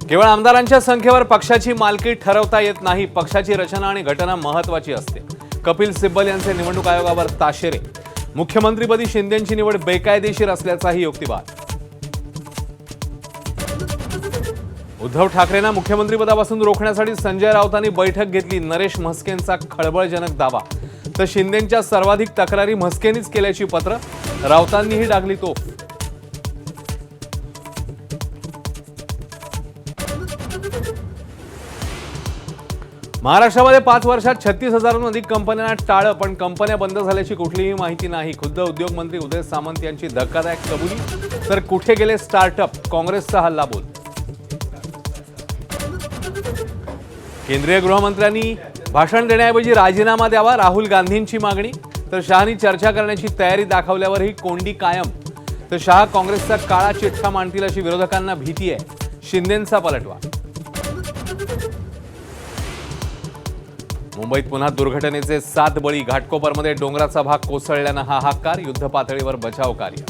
केवळ आमदारांच्या संख्येवर पक्षाची मालकी ठरवता येत नाही, पक्षाची रचना आणि घटना महत्त्वाची असते. कपिल सिब्बल यांचे निवडणूक आयोगावर ताशेरे. मुख्यमंत्रीपदी शिंदेंची निवड बेकायदेशीर असल्याचाही युक्तिवाद. उद्धव ठाकरेंना मुख्यमंत्रीपदापासून रोखण्यासाठी संजय राऊतांनी बैठक घेतली. नरेश म्हस्केंचा खळबळजनक दावा. तर शिंदेंच्या सर्वाधिक तक्रारी म्हस्केंनीच केल्याची पत्र. राऊतांनीही डागली तोफ. महाराष्ट्रामध्ये 5 वर्षात 36,000हून अधिक कंपन्यांना टाळं, पण कंपन्या बंद झाल्याची कुठलीही माहिती नाही. खुद्द उद्योग मंत्री उदय सामंत यांची धक्कादायक कबुली. तर कुठे गेले स्टार्टअप? काँग्रेसचा हल्लाबोल. केंद्रीय गृहमंत्र्यांनी भाषण देण्याऐवजी राजीनामा द्यावा, राहुल गांधींची मागणी. तर शहानी चर्चा करण्याची तयारी दाखवल्यावरही कोंडी कायम. तर शहा काँग्रेसचा काळा चिठ्ठा मांडतील अशी विरोधकांना भीती आहे. शिंदेंचा पलटवा. मुंबईत पुन्हा दुर्घटनेचे 7 बळी. घाटकोपरमध्ये डोंगराचा भाग कोसळल्यानं हाहाकार. युद्ध पातळीवर बचाव कार्य.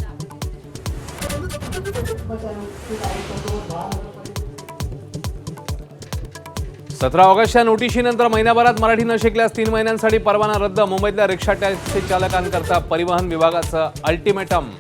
17 ऑगस्टच्या नोटिशीनंतर महिनाभरात मराठी न शिकल्यास 3 महिन्यांसाठी परवाना रद्द. मुंबईतल्या रिक्षा टॅक्सी चालकांकरता परिवहन विभागाचं अल्टिमेटम.